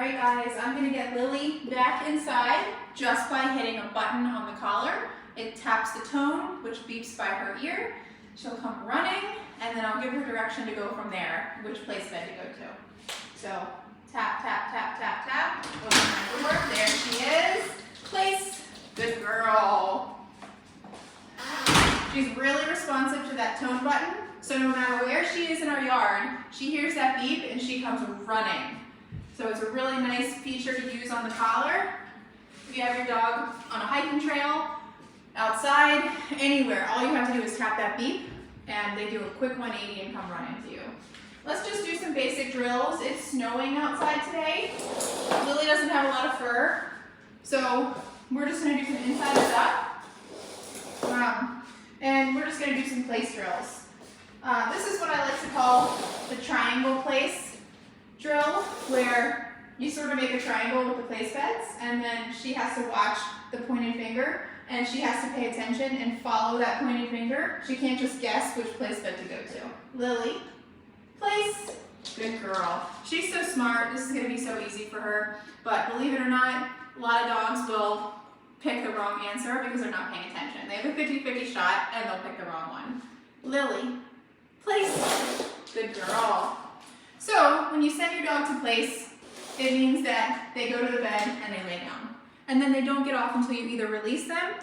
Alright guys, I'm going to get Lily back inside just by hitting a button on the collar. It taps the tone, which beeps by her ear. She'll come running, and then I'll give her direction to go from there, which place bed to go to. So, tap, tap, tap, tap, tap. Open my door. There she is. Place. Good girl. She's really responsive to that tone button, so no matter where she is in our yard, she hears that beep and she comes running. So it's a really nice feature to use on the collar. If you have your dog on a hiking trail, outside, anywhere, all you have to do is tap that beep and they do a quick 180 and come running to you. Let's just do some basic drills. It's snowing outside today. Lily doesn't have a lot of fur, so we're just going to do some inside stuff. And we're just going to do some place drills. This is what I like to call the triangle place drill, where you sort of make a triangle with the place beds, and then she has to watch the pointed finger, and she has to pay attention and follow that pointed finger. She can't just guess which place bed to go to. Lily, place. Good girl. She's so smart. This is going to be so easy for her, but believe it or not, a lot of dogs will pick the wrong answer because they're not paying attention. They have a 50-50 shot and they'll pick the wrong one. Lily, place. Good girl. So when you send your dog to place, it means that they go to the bed and they lay down. And then they don't get off until you either release them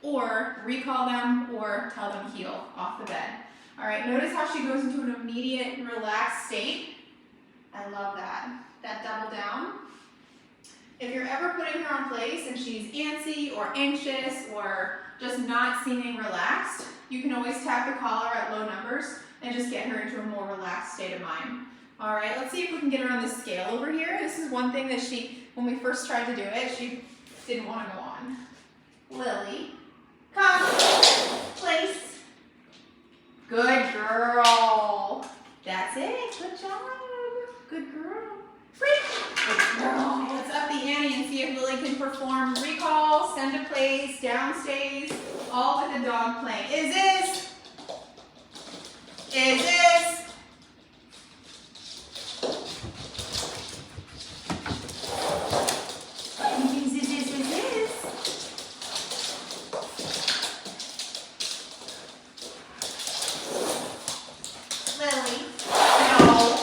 or recall them or tell them heel off the bed. All right, notice how she goes into an immediate relaxed state. I love that. That double down. If you're ever putting her on place and she's antsy or anxious or just not seeming relaxed, you can always tap the collar at low numbers and just get her into a more relaxed state of mind. All right, let's see if we can get her on this scale over here. This is one thing that when we first tried to do it, she didn't want to go on. Lily, come, place. Good girl. That's it, good job. Good girl. Good girl. Let's up the ante and see if Lily can perform recall, send to place, downstays, all with the dog playing. Is this? Lily, no.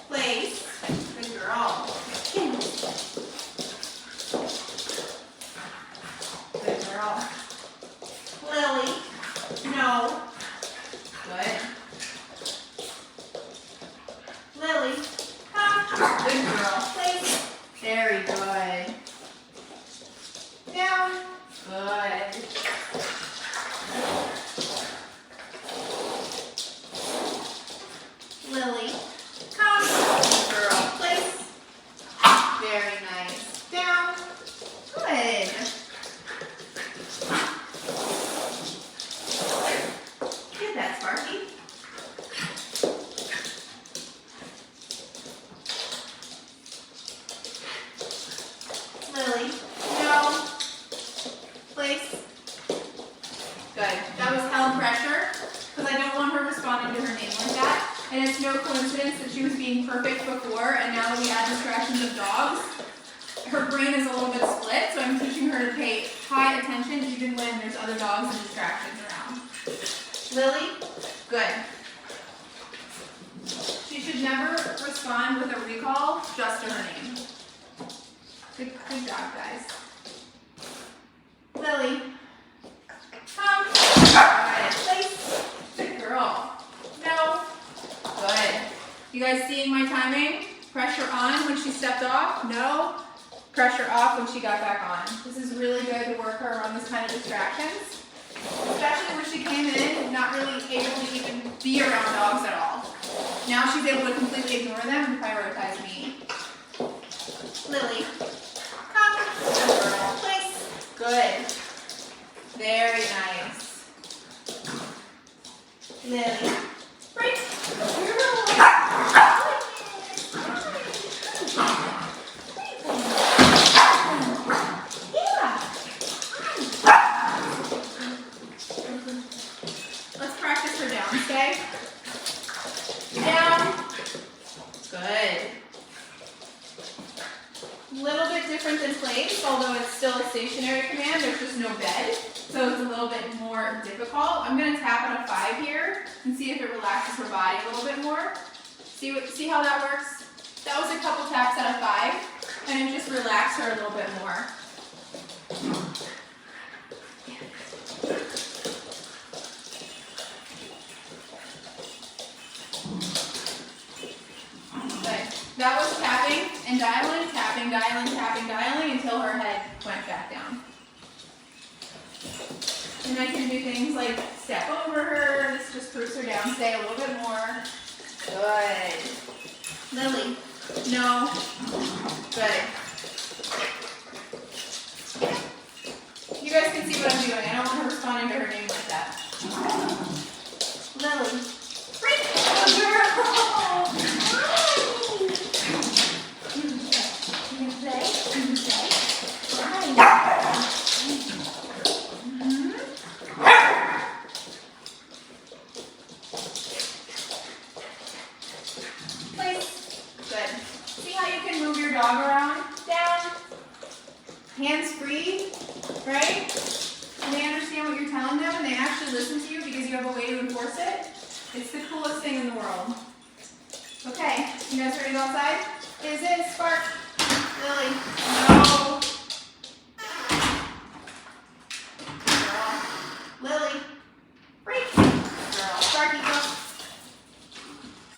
Place. Good girl. Good girl. Lily, no. Good. Lily, come. Good girl. Place. Very good. Down. Good. Lily, come. Good girl. Place. Very nice. Down. Good. Get that, Sparky. Lily, no. Place. Good. That was held pressure because I don't want her responding to her name like that. And it's no coincidence that she was being perfect before, and now that we add distractions of dogs, her brain is a little bit split, so I'm teaching her to pay high attention even when there's other dogs and distractions around. Lily, good. She should never respond with a recall just to her name. Good job, guys. Lily, come. Alright, place. Good girl. No. Good. You guys seeing my timing? Pressure on when she stepped off? No. Pressure off when she got back on. This is really good to work her on this kind of distractions, especially when she came in not really able to even be around dogs at all. Now she's able to completely ignore them and prioritize me. Lily, come. Good girl. Place. Good. Very nice. Lily, break. Good girl. Let's practice her down, okay? Down. Good. Little bit different than place, although it's still a stationary command, there's just no bed. So it's a little bit more difficult. I'm gonna tap on a 5 here and see if it relaxes her body a little bit more. See how that works? That was a couple taps out of 5, and it just relaxed her a little bit more. That was tapping and dialing, tapping, dialing, tapping, dialing until her head went back down. And I can do things like step over her. This just proves her down. Stay a little bit more. Good. Lily. No. Good. You guys can see what I'm doing. I don't want her responding to her name like that. Lily. Great. Good girl. Dog around, down, hands free, right? And they understand what you're telling them and they actually listen to you because you have a way to enforce it. It's the coolest thing in the world. Okay, you guys ready to go outside? Is it Spark?